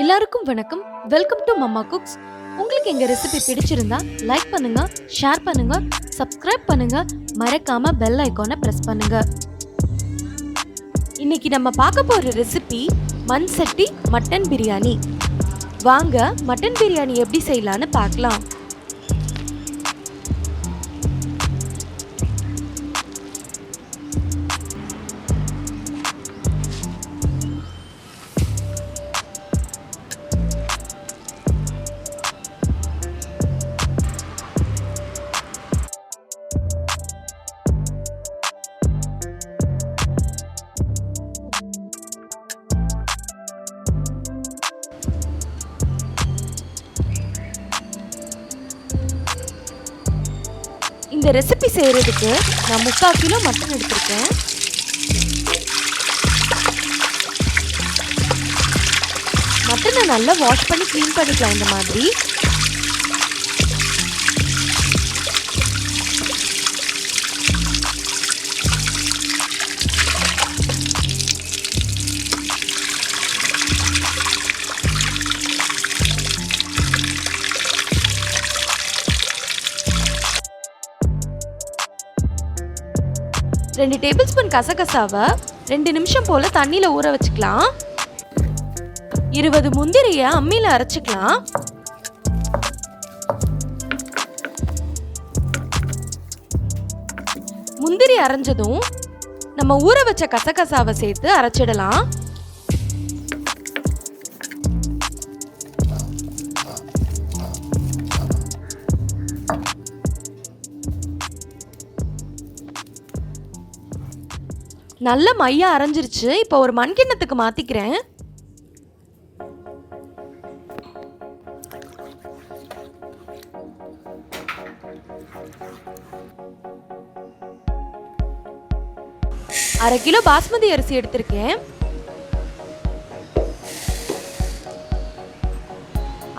எல்லாருக்கும் வணக்கம். Welcome to mamma cooks. உங்களுக்கு எங்க ரெசிபி பிடிச்சிருந்தா லைக் பண்ணுங்க, ஷேர் பண்ணுங்க, சப்ஸ்கிரைப் பண்ணுங்க, மறக்காம பெல் ஐகானை பிரஸ் பண்ணுங்க. இன்னைக்கு நம்ம பார்க்க போற ரெசிபி மண் சட்டி மட்டன் பிரியாணி. வாங்க மட்டன் பிரியாணி எப்படி செய்யலான்னு பார்க்கலாம். இந்த ரெசிபி செய்யறதுக்கு நான் 3/4 கிலோ மட்டன் எடுத்திருக்கேன். மட்டனை நல்லா வாஷ் பண்ணி க்ளீன் பண்ணிக்கலாம். இந்த மாதிரி ரெண்டு டேபிள் ஸ்பூன் கசகசாவை 2 நிமிஷம் போல தண்ணியில ஊற வச்சுக்கலாம். 20 முந்திரிய அம்மியில அரைச்சுக்கலாம். முந்திரி அரைஞ்சதும் நம்ம ஊற வச்ச கசகசாவை சேர்த்து அரைச்சிடலாம். நல்ல மையா அரைஞ்சிருச்சு. இப்போ ஒரு மண்கிண்ணத்துக்கு மாத்திக்கிறேன். அரை கிலோ பாஸ்மதி அரிசி எடுத்திருக்கேன்.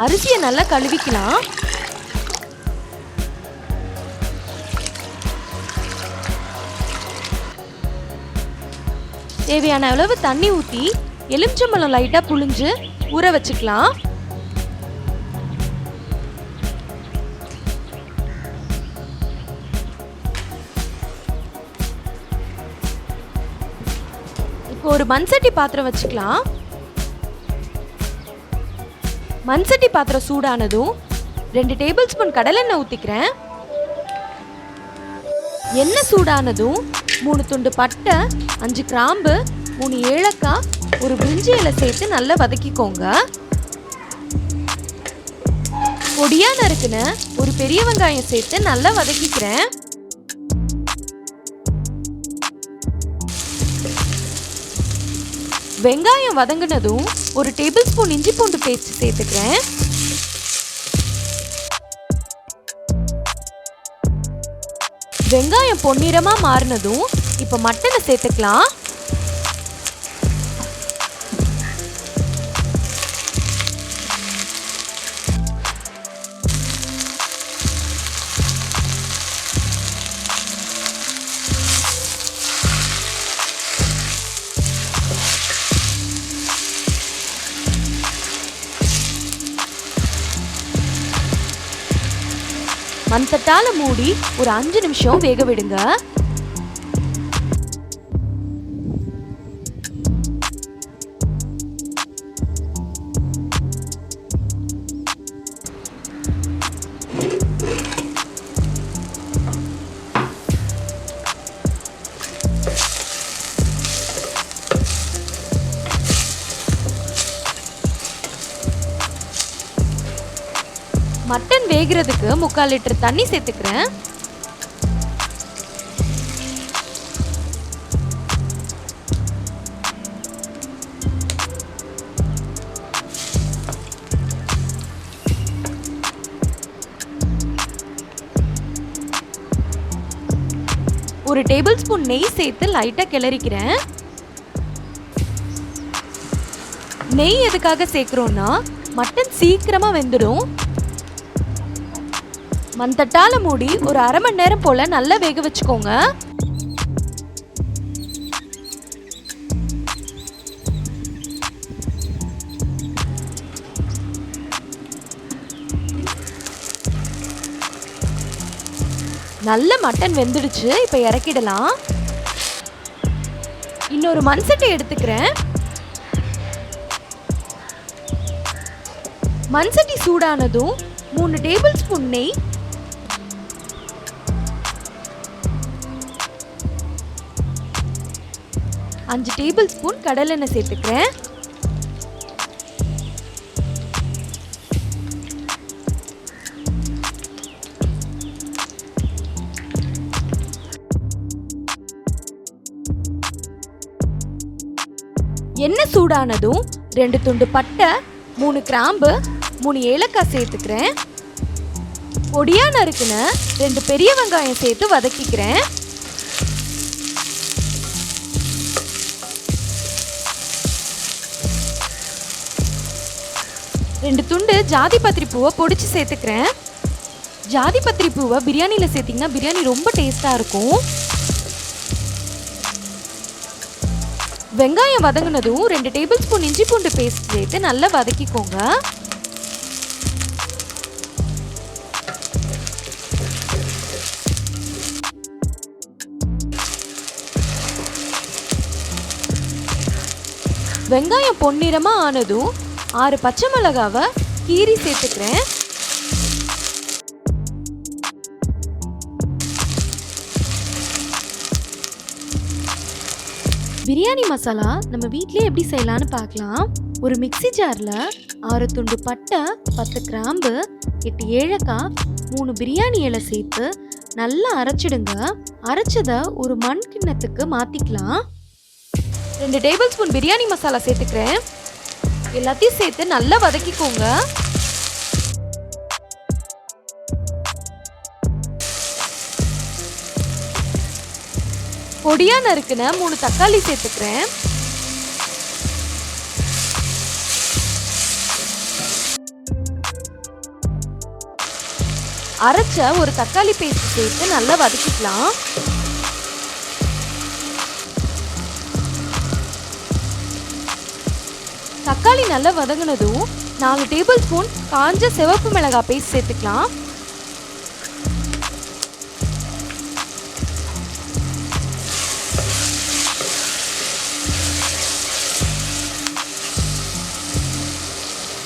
அரிசியை நல்லா கழுவிக்கலாம். தேவையான அளவு தண்ணி ஊற்றி எலுமிச்சம்பழம் லைட்டாக புழிஞ்சு ஊற வச்சுக்கலாம். இப்போ ஒரு மண்சட்டி பாத்திரம் வச்சுக்கலாம். மண்சட்டி பாத்திரம் சூடானதும் 2 டேபிள் ஸ்பூன் கடலெண்ணெய் ஊற்றிக்கிறேன். எண்ணெய் சூடானதும் 3 துண்டு பட்டை, 5 கிராம்பு, 3 ஏலக்காய், ஒரு பிரிஞ்சி இலை சேர்த்து நல்லா வதக்கிக்கோங்க. பொடியா நறுக்குன ஒரு பெரிய வெங்காயம் சேர்த்து நல்லா வதக்கிக்கிறேன். வெங்காயம் வதங்கினதும் ஒரு டேபிள் ஸ்பூன் இஞ்சி பூண்டு பேஸ்ட் சேர்த்துக்கிறேன். வெங்காயம் பொன்னிறமா மாறினதும் இப்போ மட்டனை சேர்த்துக்கலாம். மண்தட்டால மூடி ஒரு 5 நிமிஷம் வேக விடுங்க. மட்டன் வேகிறதுக்கு 3/4 லிட்டர் தண்ணி சேர்த்துக்கிறேன். ஒரு டேபிள் ஸ்பூன் நெய் சேர்த்து லைட்டா கிளறிக்கிறேன். நெய் எதுக்காக சேர்க்கிறோம்னா மட்டன் சீக்கிரமா வெந்துடும். மண்தட்டால மூடி ஒரு 1/2 மணி நேரம் போல நல்லா வேக வச்சுக்கோங்க. நல்ல மட்டன் வெந்துடுச்சு. இப்போ இறக்கிடலாம். இன்னொரு மண் சட்டி எடுத்துக்கிறேன். மண் சட்டி சூடானதும் 3 டேபிள் ஸ்பூன் நெய், 5 டேபிள் ஸ்பூன் கடலெண்ணெய் சேர்த்துக்கிறேன். எண்ணெய் சூடானதும் 2 துண்டு பட்டை, 3 கிராம்பு, 3 ஏலக்காய் சேர்த்துக்கிறேன். பொடியா நறுக்குன 2 பெரிய வெங்காயம் சேர்த்து வதக்கிக்கிறேன். ரெண்டு துண்டு ஜாதி பத்திரி பூவை பொடிச்சு சேர்த்துக்கிறேன். ஜாதி பத்திரி பூவை பிரியாணியில் சேர்த்திங்கன்னா பிரியாணி ரொம்ப டேஸ்ட்டாக இருக்கும். வெங்காயம் வதங்கினதும் 2 டேபிள் ஸ்பூன் இஞ்சி பூண்டு பேஸ்ட் சேர்த்து நல்லா வதக்கிக்கோங்க. வெங்காயம் பொன்னிறமா ஆனதும் 6 பச்சை மிளகாவை கீரி சேர்த்துக்கிறேன். பிரியாணி மசாலா நம்ம வீட்லயே எப்படி செய்யலான்னு பார்க்கலாம். ஒரு மிக்ஸி ஜார்ல 6 துண்டு பட்டை, 10 கிராம்பு, 8 ஏலக்காய், 3 பிரியாணி இலை சேர்த்து நல்லா அரைச்சிடுங்க. அரைச்சதை ஒரு மண் கிண்ணத்துக்கு மாத்திக்கலாம். 2 டேபிள் ஸ்பூன் பிரியாணி மசாலா சேர்த்துக்கிறேன். எல்லாத்தையும் சேர்த்து நல்லா வதக்கிக்கோங்க. பொடியா நறுக்குன 3 தக்காளி சேர்த்துக்கிறேன். அரைச்ச ஒரு தக்காளி பேஸ்ட் சேர்த்து நல்லா வதக்கிக்கலாம். தக்காளி நல்லா வதங்கினதும் 4 டேபிள் ஸ்பூன் காஞ்ச சிவப்பு மிளகாய் பேஸ்ட் சேர்த்துக்கலாம்.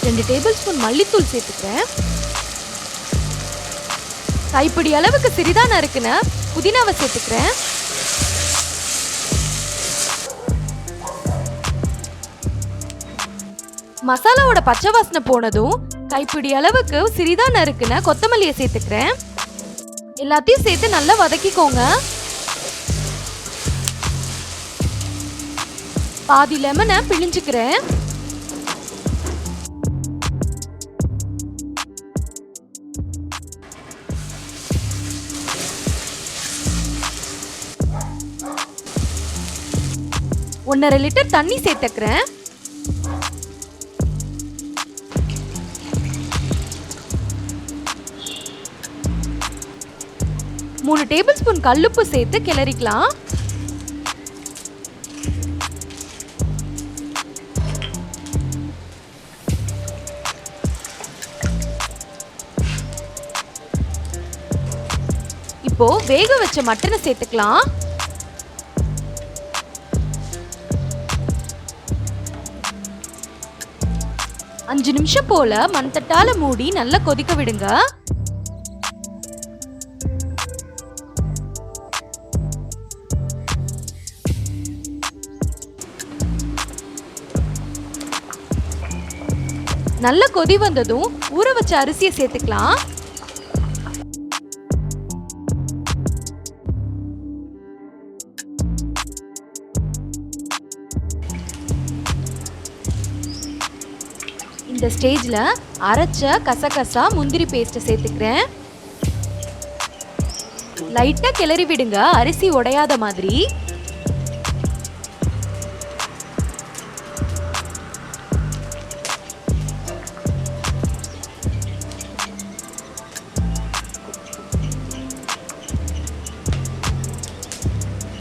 ரெண்டு டேபிள் ஸ்பூன் மல்லித்தூள் சேர்த்துக்கிறேன். கைப்பிடி அளவுக்கு சிறிதா நறுக்குன புதினாவை சேர்த்துக்கிறேன். மசாலாவோட பச்சை வாசனை போனதும் கைப்பிடி அளவுக்கு சிறிதா நறுக்குன கொத்தமல்லியை சேர்த்துக்கிறேன். எல்லாத்தையும் சேர்த்து நல்லா வதக்கிக்கோங்க. பாதி லெமனை பிழிஞ்சுக்கிறேன். ஒன்றரை லிட்டர் தண்ணி சேர்த்துக்கிறேன். மூணு டேபிள் ஸ்பூன் கல்லுப்பு சேர்த்து கிளறிக்கலாம். இப்போ வேக வச்ச மட்டனை சேர்த்துக்கலாம். அஞ்சு நிமிஷம் போல மண்தட்டால மூடி நல்லா கொதிக்க விடுங்க. நல்ல கொதி வந்ததும் ஊற வச்ச அரிசியை சேர்த்துக்கலாம். இந்த ஸ்டேஜ்ல அரைச்ச கசகசா முந்திரி பேஸ்ட் சேர்த்துக்கிறேன். லைட்டா கிளறி விடுங்க, அரிசி உடையாத மாதிரி.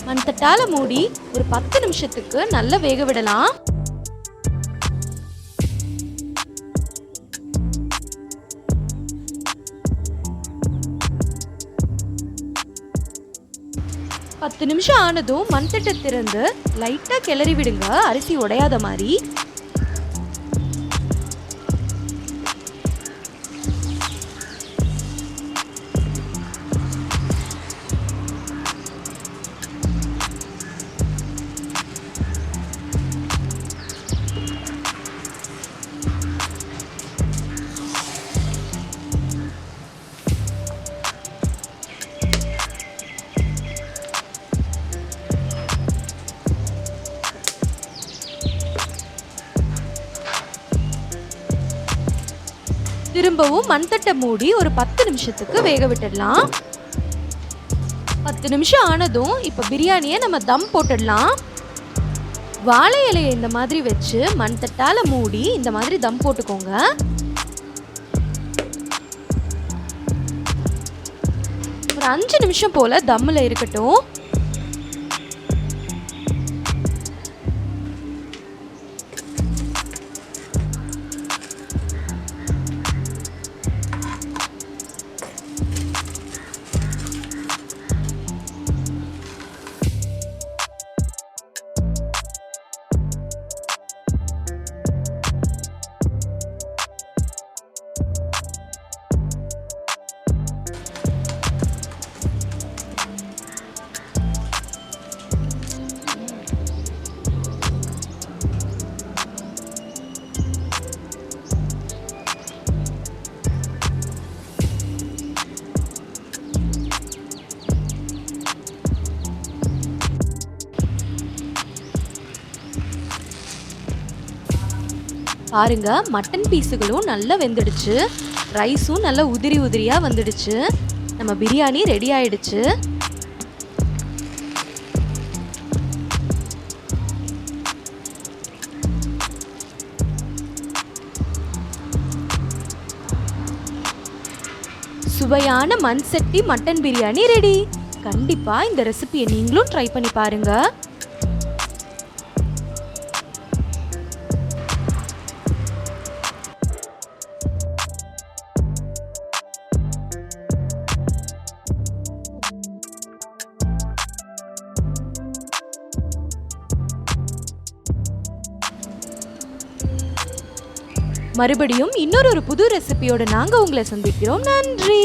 மண்தட்டால மூடி ஒரு 10 நிமிஷத்துக்கு நல்லா வேக விடலாம். 10 நிமிஷம் ஆனதும் மண்தட்டை திறந்து லைட்டா கிளறி விடுங்க, அரிசி உடையாத மாதிரி. திரும்பவும் மண்தட்டை மூடி ஒரு 10 நிமிஷத்துக்கு வேக விட்டுடலாம். 10 நிமிஷம் ஆனதும் இப்போ பிரியாணியை நம்ம தம் போட்டுடலாம். வாழை இலையை இந்த மாதிரி வச்சு மண்தட்டால மூடி இந்த மாதிரி தம் போட்டுக்கோங்க. ஒரு 5 நிமிஷம் போல தம்மில் இருக்கட்டும். பாருங்க, மட்டன் பீஸுகளும் நல்லா வெந்துடுச்சு, ரைஸும் நல்லா உதிரி உதிரியா வந்துடுச்சு. நம்ம பிரியாணி ரெடி ஆயிடுச்சு. சுவையான மண் சட்டி மட்டன் பிரியாணி ரெடி. கண்டிப்பா இந்த ரெசிபியை நீங்களும் ட்ரை பண்ணி பாருங்க. மறுபடியும் இன்னொரு புது ரெசிபியோட நாங்க உங்களை சந்திக்கிறோம். நன்றி.